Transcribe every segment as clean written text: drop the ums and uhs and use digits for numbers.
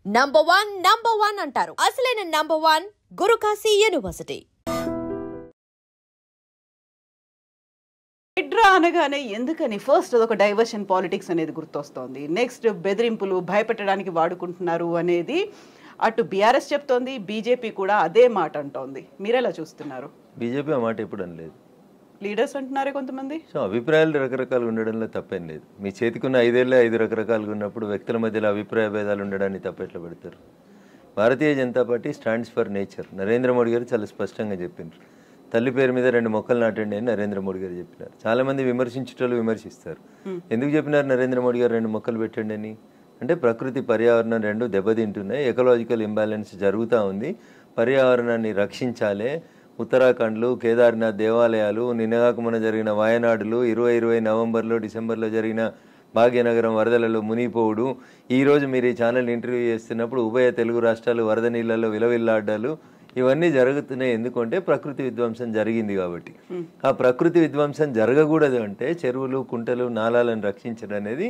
Number one అంటారు. అసలైన number one Gurukashi university. హైడ్రా అనగానే ఎందుకని ఫస్ట్ అదొక డైవర్షన్ పాలిటిక్స్ అనేది గుర్తొస్తోంది. నెక్స్ట్ బెదిరింపులు భయపెట్టడానికి వాడుకుంటున్నారు అనేది అటు బీఆర్ఎస్ చెప్తోంది, బీజేపీ కూడా అదే మాట అంటోంది. మీరెలా చూస్తున్నారు? బీజేపీ ఆ మాట ఎప్పుడు అనలేదు. లీడర్స్ అంటున్నారే కొంతమంది. సో అభిప్రాయాలు రకరకాలుగా ఉండడంలో తప్పేం లేదు. మీ చేతికున్న 5 ఏళ్ళే 5 రకరకాలుగా ఉన్నప్పుడు వ్యక్తుల మధ్యలో అభిప్రాయ భేదాలు ఉండడాన్ని తప్పెట్లా పెడతారు? Bharatiya Janata Party stands for nature. Narendra Modi గారు చాలా స్పష్టంగా చెప్పినారు. తల్లి పేరు మీద 2 మొక్కలు నాటండి అని నరేంద్ర మోడీ గారు చెప్పినారు. చాలా మంది విమర్శించేటోళ్ళు విమర్శిస్తారు. ఎందుకు చెప్పినారు నరేంద్ర మోడీ గారు 2 మొక్కలు పెట్టండి అని? అంటే ప్రకృతి పర్యావరణం 2 దెబ్బతింటున్నాయి, ఎకలాజికల్ ఇంబ్యాలెన్స్ జరుగుతూ ఉంది, పర్యావరణాన్ని రక్షించాలి. ఉత్తరాఖండ్లు, కేదార్నాథ్ దేవాలయాలు, నిన్నగాక మొన్న జరిగిన వాయనాడులు, 2020 నవంబర్లో డిసెంబర్లో జరిగిన భాగ్యనగరం వరదలలో మునిగిపోవుడు, ఈరోజు మీరు ఈ ఛానల్ ఇంటర్వ్యూ చేస్తున్నప్పుడు ఉభయ తెలుగు రాష్ట్రాలు వరద నీళ్ళల్లో విలవిల్లాడ్డాలు, ఇవన్నీ జరుగుతున్నాయి. ఎందుకంటే ప్రకృతి విధ్వంసం జరిగింది కాబట్టి. ఆ ప్రకృతి విధ్వంసం జరగకూడదు అంటే చెరువులు, కుంటలు, నాలాలను రక్షించడం అనేది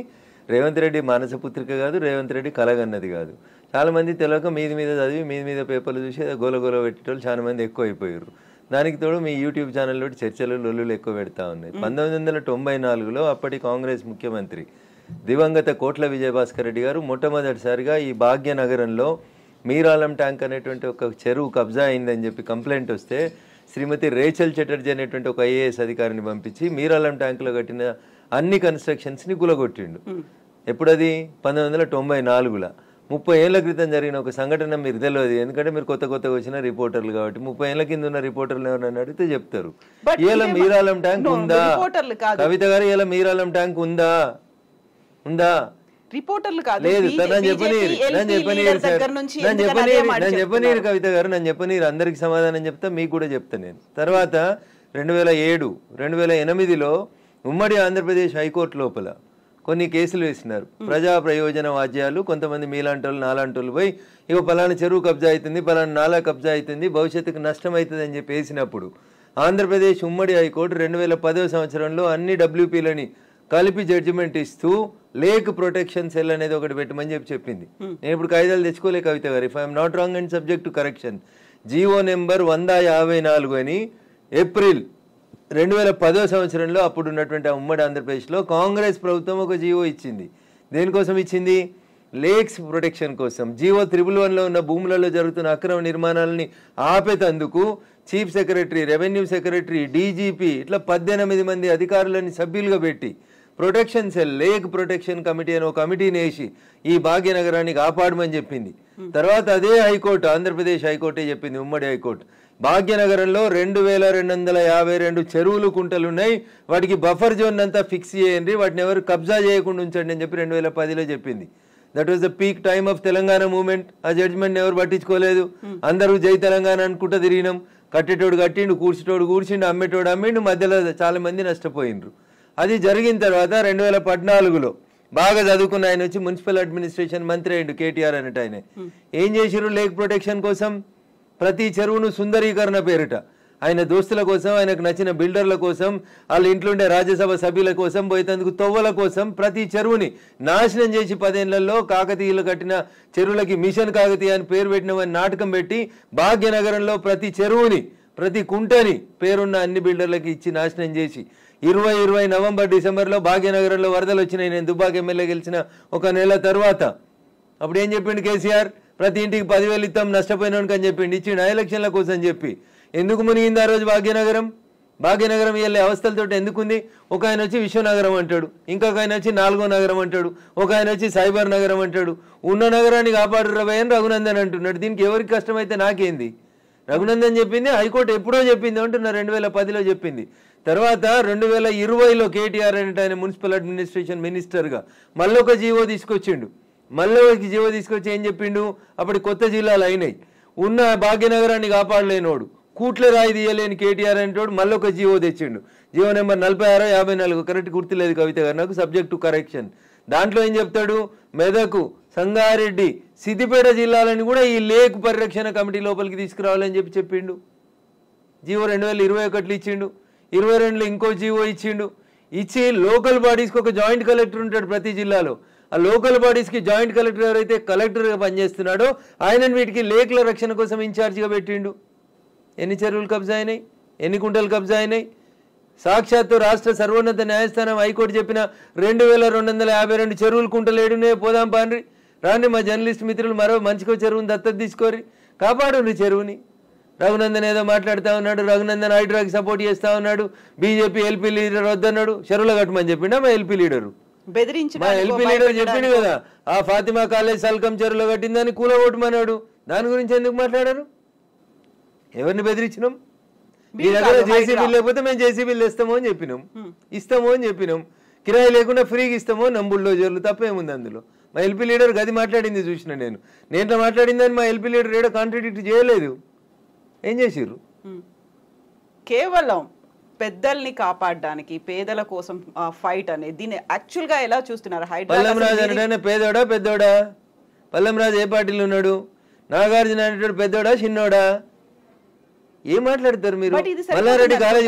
రేవంత్ రెడ్డి మానసపుత్రిక కాదు, రేవంత్ రెడ్డి కలగన్నది కాదు. చాలామంది తెలియక మీద చదివి మీద పేపర్లు చూసి గోల పెట్టేటోళ్ళు చాలా మంది ఎక్కువ అయిపోయారు. దానికి తోడు మీ యూట్యూబ్ ఛానల్లో చర్చలు లొల్లులు ఎక్కువ పెడతా ఉన్నాయి. 1994లో అప్పటి కాంగ్రెస్ ముఖ్యమంత్రి దివంగత కోట్ల విజయభాస్కర్ రెడ్డి గారు మొట్టమొదటిసారిగా ఈ భాగ్యనగరంలో మీరాలం ట్యాంక్ అనేటువంటి ఒక చెరువు కబ్జా అయిందని చెప్పి కంప్లైంట్ వస్తే శ్రీమతి రేచల్ చటర్జీ అనేటువంటి ఒక ఐఏఎస్ అధికారిని పంపించి మీరాలం ట్యాంకులో కట్టిన అన్ని కన్స్ట్రక్షన్స్ని గులగొట్టిండు. ఎప్పుడది? 1994లో. 30 ఏళ్ల క్రితం జరిగిన ఒక సంఘటన మీరు తెలియదు, ఎందుకంటే మీరు కొత్తగా వచ్చిన రిపోర్టర్లు కాబట్టి. 30 ఏళ్ల కింద ఉన్న రిపోర్టర్లు ఎవరైనా అడిగితే చెప్తారు. ఇలా మీరాలం ట్యాంక్ ఉందా? కవిత గారు, ఇలా మీరాలం ట్యాంక్ ఉందా? రిపోర్టర్లు కాదు, లేదు. నన్ను చెప్పనీరు కవిత గారు, నన్ను చెప్పనీరు. అందరికి సమాధానం చెప్తా, మీకు కూడా చెప్తా నేను. తర్వాత 2007, 2008లో ఉమ్మడి ఆంధ్రప్రదేశ్ హైకోర్టు లోపల కొన్ని కేసులు వేసినారు. ప్రజా ప్రయోజన వాద్యాలు, కొంతమంది మీలాంటోళ్ళు నాలాంటోళ్ళు పోయి ఇక పలానా చెరువు కబ్జా అవుతుంది, పలానా నాలా కబ్జా అవుతుంది, భవిష్యత్తుకు నష్టం అవుతుంది అని చెప్పి వేసినప్పుడు ఆంధ్రప్రదేశ్ ఉమ్మడి హైకోర్టు 2010వ సంవత్సరంలో అన్ని WPలని కలిపి జడ్జిమెంట్ ఇస్తూ లేక్ ప్రొటెక్షన్ సెల్ అనేది ఒకటి పెట్టమని చెప్పింది. నేను ఇప్పుడు కాయిదాలు తెచ్చుకోలే కవిత గారు, if I'm not wrong and subject to correction. GO number 154 అని ఏప్రిల్ 2010వ సంవత్సరంలో అప్పుడు ఉన్నటువంటి ఉమ్మడి ఆంధ్రప్రదేశ్లో కాంగ్రెస్ ప్రభుత్వం ఒక జీవో ఇచ్చింది. దేనికోసం ఇచ్చింది? లేక్స్ ప్రొటెక్షన్ కోసం. జీవో 111లో ఉన్న భూములలో జరుగుతున్న అక్రమ నిర్మాణాలని ఆపేతందుకు chief secretary, revenue secretary, DGP ఇట్లా 18 మంది అధికారులని సభ్యులుగా పెట్టి protection cell, lake protection committee అని ఒక కమిటీని వేసి ఈ భాగ్యనగరాన్ని కాపాడమని చెప్పింది. తర్వాత అదే హైకోర్టు, ఆంధ్రప్రదేశ్ హైకోర్టే చెప్పింది, ఉమ్మడి హైకోర్టు, భాగ్యనగరంలో 2252 చెరువులు, కుంటలు ఉన్నాయి, వాటికి బఫర్ జోన్ అంతా ఫిక్స్ చేయండి, వాటిని ఎవరు కబ్జా చేయకుండా ఉంచండి అని చెప్పి 2010లో చెప్పింది. That was the peak time of Telangana movement. ఆ జడ్జిమెంట్ ఎవరు పట్టించుకోలేదు. అందరూ జై తెలంగాణ అనుకుంటూ తిరిగినాం. కట్టేటోడు కట్టిండు, కూర్చేటోడు కూర్చిండు, అమ్మేటోడు అమ్మిండు, మధ్యలో చాలా మంది నష్టపోయిండ్రు. అది జరిగిన తర్వాత 2014లో బాగా చదువుకున్న ఆయన వచ్చి మున్సిపల్ అడ్మినిస్ట్రేషన్ మంత్రి అయ్యిండు, KTR అనేట ఆయన. ఏం చేసిరు? లేక్ ప్రొటెక్షన్ కోసం ప్రతి చెరువును సుందరీకరణ పేరిట ఆయన దోస్తుల కోసం, ఆయనకు నచ్చిన బిల్డర్ల కోసం, వాళ్ళ ఇంట్లో ఉండే రాజ్యసభ సభ్యుల కోసం, పోయేందుకు తొవ్వల కోసం ప్రతి చెరువుని నాశనం చేసి 10 ఏళ్లలో కాకతీయులు కట్టిన చెరువులకి మిషన్ కాకతీయ అని పేరు పెట్టినవని నాటకం పెట్టి భాగ్యనగరంలో ప్రతి చెరువుని, ప్రతి కుంటని పేరున్న అన్ని బిల్డర్లకి ఇచ్చి నాశనం చేసి 2020 నవంబర్ డిసెంబర్లో భాగ్యనగరంలో వరదలు వచ్చినాయి. నేను దుబ్బాక ఎమ్మెల్యే గెలిచిన 1 నెల తర్వాత అప్పుడు ఏం చెప్పిండు కేసీఆర్? ప్రతి ఇంటికి 10,000 ఇస్తాం నష్టపోయినానికి అని చెప్పిండు. ఇచ్చిండు ఎలక్షన్ల కోసం చెప్పి. ఎందుకు మునిగింది ఆ రోజు భాగ్యనగరం? భాగ్యనగరం వెళ్ళే అవస్థలతో ఎందుకుంది? ఒక ఆయన వచ్చి విశ్వనగరం అంటాడు, ఇంకొక ఆయన వచ్చి 4వ నగరం అంటాడు, ఒక ఆయన వచ్చి సైబర్ నగరం అంటాడు. ఉన్న నగరాన్ని కాపాడు రవై అని రఘునందన్ అంటున్నాడు. దీనికి ఎవరికి కష్టమైతే నాకేంది? రఘునందన్ చెప్పింది, హైకోర్టు ఎప్పుడో చెప్పింది అంటున్నా, 2010లో చెప్పింది. తర్వాత 2020లో KTR అనేట ఆయన మున్సిపల్ అడ్మినిస్ట్రేషన్ మినిస్టర్గా మళ్ళొక జీవో తీసుకొచ్చిండు. జీవో తీసుకొచ్చి ఏం చెప్పిండు? అప్పటి కొత్త జిల్లాలు అయినాయి, ఉన్న భాగ్యనగరాన్ని కాపాడలేనోడు, కూట్ల రాయి తీయలేని KTR అనేటోడు మళ్ళొక జీవో తెచ్చిండు. జీవో నెంబర్ 46/54, కరెక్ట్ గుర్తులేదు కవిత గారు నాకు, సబ్జెక్ట్ టు కరెక్షన్. దాంట్లో ఏం చెప్తాడు? మెదకు, సంగారెడ్డి, సిద్దిపేట జిల్లాలని కూడా ఈ లేక్ పరిరక్షణ కమిటీ లోపలికి తీసుకురావాలని చెప్పిండు. జీవో 2021లో ఇచ్చిండు. 22లో ఇంకో జీవో ఇచ్చిండు. ఇచ్చి లోకల్ బాడీస్కి ఒక జాయింట్ కలెక్టర్ ఉంటాడు ప్రతి జిల్లాలో, ఆ లోకల్ బాడీస్కి జాయింట్ కలెక్టర్ ఎవరైతే కలెక్టర్గా పనిచేస్తున్నాడో ఆయనను వీటికి లేకుల రక్షణ కోసం ఇన్ఛార్జిగా పెట్టిండు. ఎన్ని చెరువులు కబ్జా అయినాయి, ఎన్ని కుంటలు కబ్జా అయినాయి? సాక్షాత్తు రాష్ట్ర సర్వోన్నత న్యాయస్థానం హైకోర్టు చెప్పిన 2252 చెరువులు కుంటలు ఏడునే పోదాం పాండ్రి రాండి. మా జర్నలిస్ట్ మిత్రులు మరో మంచికో చెరువుని దత్తత తీసుకోరి, కాపాడు చెరువుని. రఘునందన్ ఏదో మాట్లాడుతూ ఉన్నాడు, రఘునందన్ హైడ్రాకి సపోర్ట్ చేస్తూ ఉన్నాడు, బీజేపీ ఎల్పీ లీడర్ వద్దన్నాడు, చెరువులు కట్టమని చెప్పిండా మా ఎల్పీ లీడరు? మా ఎల్పీ లీడర్ చెప్పిండు కదా, ఆ ఫాతిమా కాలేజ్ సల్కం చెరువులో కట్టిందని కూలగొట్టమన్నాడు. దాని గురించి ఎందుకు మాట్లాడారు? ఎవరిని బెదిరించినాం? మీ దగ్గర జేసీబీలు లేకపోతే మేము జేసీబీలు ఇస్తామో అని చెప్పినాం, ఇస్తామో అని చెప్పినాం. కిరాయి లేకుండా ఫ్రీగా ఇస్తామో బుల్డోజర్లు, తప్పేముంది అందులో? మా ఎల్పీ లీడర్ గది మాట్లాడింది చూసిన నేను మాట్లాడిందని మా ఎల్పీ లీడర్ ఏడో కాంట్రాడిక్ట్ చేయలేదు. ఏం చేసిర్రు? కేవలం పెద్దల్ని కాపాడడానికి, పేదల కోసం ఫైట్ అనేది దీన్ని యాక్చువల్ గా ఎలా చూస్తున్నారు? పల్లం రాజు అంటే పేదోడా పెద్దోడా? పల్లం రాజు ఏ పార్టీలో ఉన్నాడు? నాగార్జున అనేటోడు పెద్దోడా చిన్నోడా? ఏం మాట్లాడతారు మీరు? మల్లారెడ్డి కాలేజీ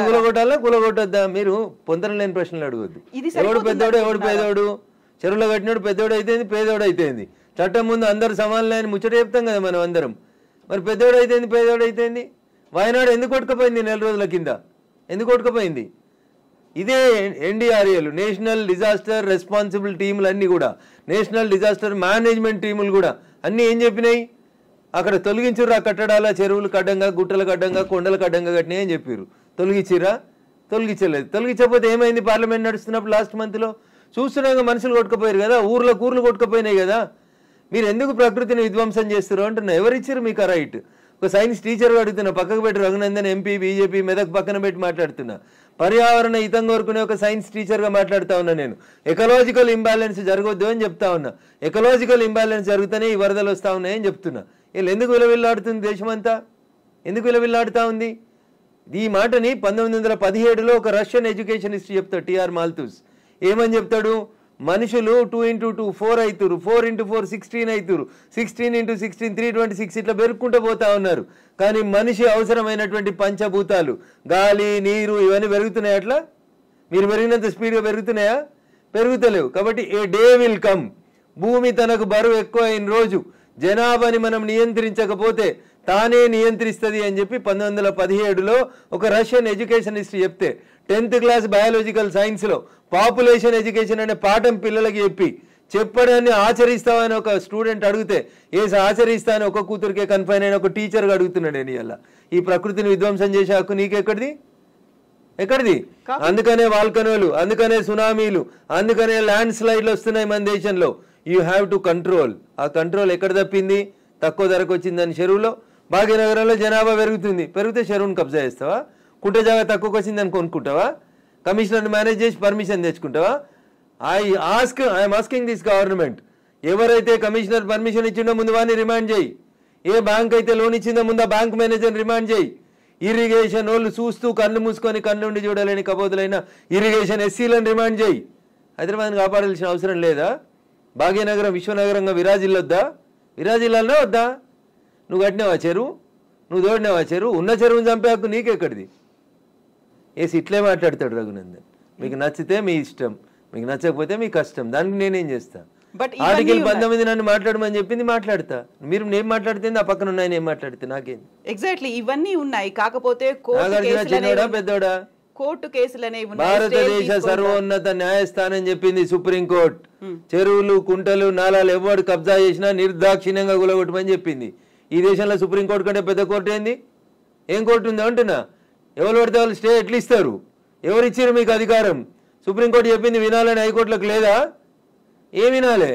కూలగొట్టొద్దా? మీరు పొందడం లేని ప్రశ్నలు అడగొద్దు. ఎవడు పెద్దోడు ఎవడు పేదోడు? చెరువులో కట్టినోడు పెద్దోడు అయితేంది, పేదోడు అయితేంది. చట్టం ముందు అందరు సమానమైన ముచ్చట చెప్తాం కదా మనం అందరం. మరి పెద్దోడు అయితేంది, పేదోడు అయితేంది? వాయనాడు ఎందుకు కొట్టుకుపోయింది? 4 రోజుల కింద ఎందుకు కొట్టుకుపోయింది? ఇదే ఎన్డీఆర్ఏలు, నేషనల్ డిజాస్టర్ రెస్పాన్సిబుల్ టీములు అన్నీ కూడా, నేషనల్ డిజాస్టర్ మేనేజ్మెంట్ టీములు కూడా అన్నీ ఏం చెప్పినాయి? అక్కడ తొలగించుర్రు, ఆ కట్టడాల చెరువులు కడ్డంగా, గుట్టలు కడ్డంగా, కొండలు కడ్డంగా కట్టినాయి అని చెప్పారు. తొలగించిరా? తొలగించలేదు. తొలగించకపోతే ఏమైంది? పార్లమెంట్ నడుస్తున్నప్పుడు లాస్ట్ మంత్లో చూస్తున్నాగా మనుషులు కొట్టుకుపోయారు కదా, ఊర్లు కొట్టుకుపోయినాయి కదా. మీరు ఎందుకు ప్రకృతిని విధ్వంసం చేస్తారు అంటున్నా. ఎవరిచ్చారు మీకు ఆ రైట్? ఒక సైన్స్ టీచర్ అడుగుతున్నా, పక్కకు పెట్టి రఘునందన్ ఎంపీ బీజేపీ మెదక్ పక్కన పెట్టి మాట్లాడుతున్నా. పర్యావరణ హితం కోరుకునే ఒక సైన్స్ టీచర్గా మాట్లాడుతూ ఉన్నా నేను. ఎకలాజికల్ ఇంబ్యాలెన్స్ జరగొద్దు అని చెప్తా ఉన్నా. ఎకలాజికల్ ఇంబ్యాలెన్స్ జరుగుతూనే ఈ వరదలు వస్తూ ఉన్నాయని చెప్తున్నా. వీళ్ళు ఎందుకు విలవిల్లాడుతుంది దేశమంతా? ఎందుకు విలవిల్లాడుతూ ఉంది? ఈ మాటని 1917లో ఒక రష్యన్ ఎడ్యుకేషనిస్ట్ చెప్తాడు, టిఆర్ మాల్తూస్. ఏమని చెప్తాడు? మనుషులు 2 into 2 4 అవుతురు, 4 into 4 16 అవుతురు, 16 into 16 326 ఇట్లా పెరుక్కుంటూ పోతా ఉన్నారు. కానీ మనిషి అవసరమైనటువంటి పంచభూతాలు గాలి, నీరు ఇవన్నీ పెరుగుతున్నాయి. అట్లా మీరు పెరిగినంత స్పీడ్గా పెరుగుతున్నాయా? పెరుగుతలేవు. కాబట్టి ఏ డే విల్ కమ్, భూమి తనకు బరువు ఎక్కువ అయిన రోజు జనాభాని మనం నియంత్రించకపోతే తానే నియంత్రిస్తుంది అని చెప్పి 1917లో ఒక రష్యన్ ఎడ్యుకేషనిస్ట్ చెప్తే, 10th క్లాస్ బయాలజికల్ సైన్స్లో పాపులేషన్ ఎడ్యుకేషన్ అనే పాఠం పిల్లలకి చెప్పడాన్ని ఆచరిస్తామని ఒక స్టూడెంట్ అడిగితే ఆచరిస్తా అని ఒక కూతురికే కన్ఫైన్ అయిన ఒక టీచర్గా అడుగుతున్నాడు. నేను ఇలా ఈ ప్రకృతిని విధ్వంసం చేసే హక్కు నీకెక్కడిది? ఎక్కడిది? అందుకనే వాల్కనోలు, అందుకనే సునామీలు, అందుకనే ల్యాండ్ స్లైడ్లు వస్తున్నాయి మన దేశంలో. You have to control. ఆ కంట్రోల్ ఎక్కడ తప్పింది? తక్కువ ధరకు వచ్చిందని చెరువులో. భాగ్యనగరంలో జనాభా పెరిగితే చెరువును కబ్జా చేస్తావా? కుంట జాగా తక్కువకి వచ్చిందని కొనుక్కుంటావా? కమిషనర్ని మేనేజ్ చేసి పర్మిషన్ తెచ్చుకుంటావా? ఐఎమ్ ఆస్కింగ్ దిస్ గవర్నమెంట్, ఎవరైతే కమిషనర్ పర్మిషన్ ఇచ్చిండో ముందు వాడిని రిమాండ్ చేయి. ఏ బ్యాంక్ అయితే లోన్ ఇచ్చిందో ముందు ఆ బ్యాంక్ మేనేజర్ని రిమాండ్ చేయి. ఇరిగేషన్ వాళ్ళు చూస్తూ కళ్ళు మూసుకొని కళ్ళుండి చూడలేని కబోతులైన ఇరిగేషన్ ఎస్సీలను రిమాండ్ చేయి. హైదరాబాద్ని కాపాడాల్సిన అవసరం లేదా? భాగ్యనగరం విశ్వనగరంగా విరాజిల్లాలనే వద్దా? నువ్వు కట్టినావా చెరువు? నువ్వు తోడినావా చెరువు? ఉన్న చెరువుని చంపే హక్కు నీకెక్కడిది? ఇట్లే మాట్లాడతాడు రఘునందన్. మీకు నచ్చితే మీ ఇష్టం, మీకు నచ్చకపోతే మీ కష్టం. దానికి నేనేం చేస్తా? ఆర్టికల్ 19 నన్ను మాట్లాడమని చెప్పింది, మాట్లాడతా. మీరు నేను మాట్లాడితే ఆ పక్కన ఉన్నాయని ఏం మాట్లాడితే నాకేం? ఎగ్జాక్ట్లీ ఇవన్నీ ఉన్నాయి. కాకపోతే పెద్దోడా? కోర్టు కేసులనే భారతదేశ సర్వోన్నత న్యాయస్థానం చెప్పింది, సుప్రీంకోర్టు, చెరువులు, కుంటలు, నాలాలు ఎవరు కబ్జా చేసినా నిర్దాక్షిణ్యంగా గులగొట్టమని చెప్పింది. ఈ దేశంలో సుప్రీంకోర్టు కంటే పెద్ద కోర్టు ఏంది? ఏం కోర్టు ఉంది అంటున్నా? ఎవరు పడితే వాళ్ళు స్టే ఎట్లా ఇస్తారు? ఎవరు ఇచ్చారు మీకు అధికారం? సుప్రీంకోర్టు చెప్పింది వినాలని హైకోర్టులకు లేదా? ఏం వినాలే?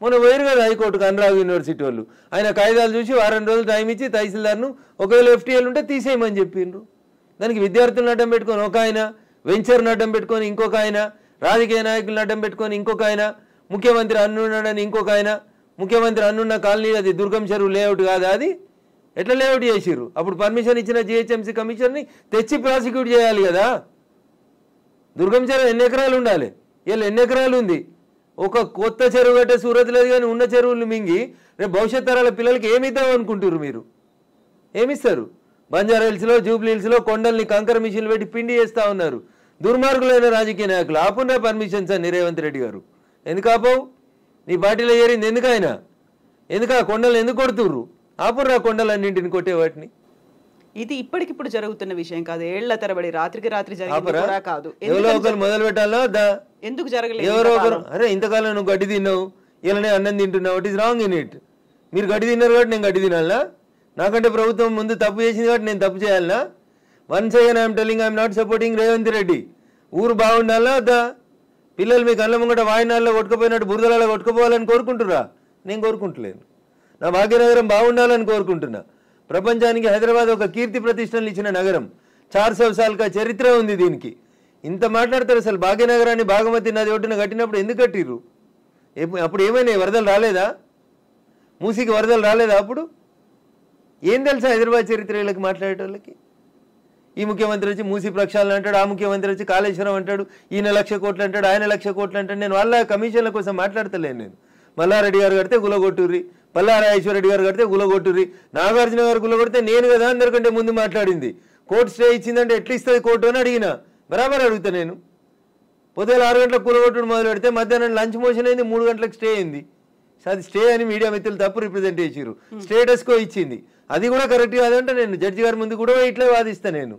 మొన్న పోయారు కదా హైకోర్టుకు అనురాగ్ యూనివర్సిటీ వాళ్ళు. ఆయన కాయిదాలు చూసి వారం రోజులు టైం ఇచ్చి తహసీల్దార్ను ఒకవేళ ఎఫ్టీఎల్ ఉంటే తీసేయమని చెప్పిండ్రు. దానికి విద్యార్థులను అడ్డం పెట్టుకొని ఒక ఆయన, వెంచర్ను అడ్డం పెట్టుకొని ఇంకొక ఆయన, రాజకీయ నాయకులను అడ్డం పెట్టుకొని ఇంకొక ఆయన, ముఖ్యమంత్రి అన్నున్నాడని ఇంకొక ఆయన. ముఖ్యమంత్రి అన్నున్న కాలనీ అది దుర్గం చెరువు లేఅవుట్ కాదా? అది ఎట్లా లేఅవుట్ చేసిర్రు? అప్పుడు పర్మిషన్ ఇచ్చిన జిహెచ్ఎంసీ కమిషనర్ని తెచ్చి ప్రాసిక్యూట్ చేయాలి కదా. దుర్గం చెరువు ఎన్ని ఎకరాలు ఉండాలి? ఇలా ఎన్ని ఎకరాలు ఉంది? ఒక కొత్త చెరువు కట్టే సూరత్ లేదు, కానీ ఉన్న చెరువులు మింగి రేపు భవిష్యత్ తరాల పిల్లలకి ఏమిద్దాం అనుకుంటారు మీరు? ఏమిస్తారు? బంజారా హిల్స్లో, జూబ్లీ హిల్స్లో కొండల్ని కంకర మిషన్లు పెట్టి పిండి చేస్తూ ఉన్నారు దుర్మార్గులైన రాజకీయ నాయకులు. ఆపున్నా పర్మిషన్స్ అని రేవంత్ రెడ్డి గారు ఎందుకు ఆపవు? నీ పార్టీలో చేరింది ఎందుకు ఆయన? ఎందుకు ఆ కొండలు ఎందుకు కొడుతుర్రు? ఆపుర్రా కొండలన్నింటిని కొట్టే వాటిని. ఇది ఇప్పటికిప్పుడు జరుగుతున్న విషయం కాదు, ఏళ్ల తరబడి రాత్రికి రాత్రి జరిగింది కూడా కాదు. ఎవరో ఒకరు మొదలు పెట్టాలా వద్దా? ఎందుకు జరగలేదు? ఎవరో ఒకరు అరే ఇంతకాలం నువ్వు గడ్డి తిన్నావు, ఇలా అన్నం తింటున్నావు, it is wrong in it. మీరు గడ్డి తిన్నారు కాబట్టి నేను గడ్డి తినాలా? నాకంటే ప్రభుత్వం ముందు తప్పు చేసింది కాబట్టి నేను తప్పు చేయాలనా? Once again I'm telling I'm not supporting Revanth Reddy. ఊరు బాగుండాలా వద్దా? పిల్లలు మీ కళ్ళ ముంగట వాయినాల్లో కొట్టుకుపోయినట్టు బురదలలో కొట్టుకుపోవాలని కోరుకుంటురా? నేను కోరుకుంటలేను. నా భాగ్యనగరం బాగుండాలని కోరుకుంటున్నా. ప్రపంచానికి హైదరాబాద్ ఒక కీర్తి ప్రతిష్టలు ఇచ్చిన నగరం, 400 సార్లుగా చరిత్ర ఉంది దీనికి. ఇంత మాట్లాడతారు. అసలు భాగ్యనగరాన్ని భాగమతి నది ఒడ్డున కట్టినప్పుడు ఎందుకు కట్టిర్రు? అప్పుడు ఏమైనాయి? వరదలు రాలేదా? మూసీకి వరదలు రాలేదా? అప్పుడు ఏం తెలుసా హైదరాబాద్ చరిత్ర వీళ్ళకి మాట్లాడేటోళ్ళకి? ఈ ముఖ్యమంత్రి వచ్చి మూసీ ప్రక్షాళన అంటాడు, ఆ ముఖ్యమంత్రి వచ్చి కాళేశ్వరం అంటాడు, ఈయన 1,00,000 కోట్లు అంటాడు, ఆయన 1,00,000 కోట్లు అంటాడు. నేను వాళ్ళ కమిషన్ల కోసం మాట్లాడతలేను. నేను మల్లారెడ్డి గారు కడితే గులగొట్టుర్రి, పల్లారాజేశ్వరరెడ్డి గారు కడితే గులగొట్టుర్రి, నాగార్జున గారు గులగొడితే నేను కదా అందరికంటే ముందు మాట్లాడింది. కోర్టు స్టే ఇచ్చిందంటే ఎట్లా ఇస్తుంది కోర్టు అని అడిగిన. బరాబర్ అడుగుతా నేను. పొద్దున 6 గంటలకు కూలగొట్టుడు మొదలు పెడితే మధ్యాహ్నం లంచ్ మోషన్ అయింది, 3 గంటలకు స్టే అయింది. అది స్టే అని మీడియా మిత్రులు తప్పు రిప్రజెంట్ చేసిరు. స్టేటస్కో ఇచ్చింది, అది కూడా కరెక్ట్ కాదంటే నేను జడ్జి గారి ముందు కూడా ఇట్లా వాదిస్తా. నేను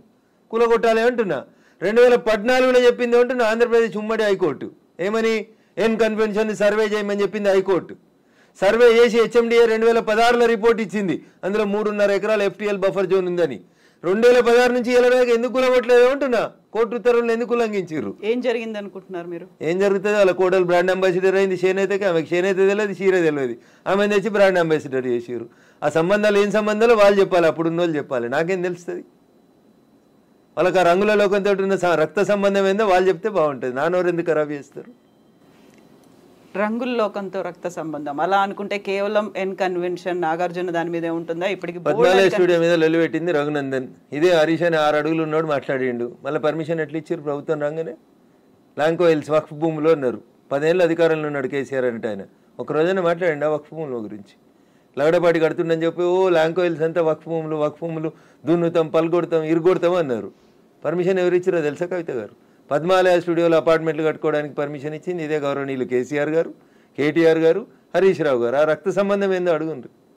కూలగొట్టాలి అంటున్నా. 2014లో చెప్పింది అంటున్నా ఆంధ్రప్రదేశ్ ఉమ్మడి హైకోర్టు. ఏమని? ఎన్ కన్వెన్షన్ సర్వే చేయమని చెప్పింది హైకోర్టు. సర్వే చేసి హెచ్ఎండిఏ 2016లో రిపోర్ట్ ఇచ్చింది, అందులో 3.5 ఎకరాల FTL బఫర్ జోన్ ఉందని. 2016 నుంచి ఇలా ఎందుకు కూలగొట్టలేదు అంటున్నా. కోర్టు ఉత్తర్వులు ఎందుకు ఉల్లంఘించారు? ఏం జరిగింది అనుకుంటున్నారు మీరు? ఏం జరుగుతుంది? వాళ్ళ కోడలు బ్రాండ్ అంబాసిడర్ అయింది చేనేతకి. ఆమెకి చేనేత తెలియదు, చీర తెలియదు. ఆమె తెచ్చి బ్రాండ్ అంబాసిడర్ చేసారు. ఆ సంబంధాలు ఏం సంబంధాలు వాళ్ళు చెప్పాలి, అప్పుడున్న వాళ్ళు చెప్పాలి. నాకేం తెలుస్తుంది? వాళ్ళకి ఆ రంగుల లోకంతో ఉన్న రక్త సంబంధం ఏందో వాళ్ళు చెప్తే బాగుంటుంది. నానోరు ఎందుకు ఖరాబ్ చేస్తారు? రంగుల లోకంతో రక్త సంబంధం అలా అనుకుంటే కేవలం ఎన్ కన్వెన్షన్ నాగార్జున దాని మీదే ఉంటుందా? ఇప్పటికి 14 స్టూడియో మీద లొల్లిపెట్టింది రఘునందన్. ఇదే హరీష్ అని 6 అడుగులు ఉన్నాడు మాట్లాడిండు. మళ్ళీ పర్మిషన్ ఎట్లా ఇచ్చారు ప్రభుత్వం రాగానే? ల్యాంకో హిల్స్ వక్ఫ్ భూమిలో ఉన్నారు. 10 ఏళ్ళు అధికారంలో ఉన్నాడు కేసీఆర్ అంటే. ఆయన ఒక రోజైనా మాట్లాడండి ఆ వక్ఫ్ భూముల గురించి? లగడపాటి కడుతుండని చెప్పి ల్యాంకో హిల్స్ అంతా వక్ఫ్ భూములు దున్నుతాం, పల్గొడతాం, ఇరుగొడతాం అన్నారు. పర్మిషన్ ఎవరు ఇచ్చారో తెలుసా కవిత గారు? పద్మాలయ స్టూడియోలో అపార్ట్మెంట్లు కట్టుకోవడానికి పర్మిషన్ ఇచ్చింది ఇదే గౌరవనీయులు కేసీఆర్ గారు, కేటీఆర్ గారు, హరీష్ రావు గారు. ఆ రక్త సంబంధం ఏందో అడుగుండ్రు.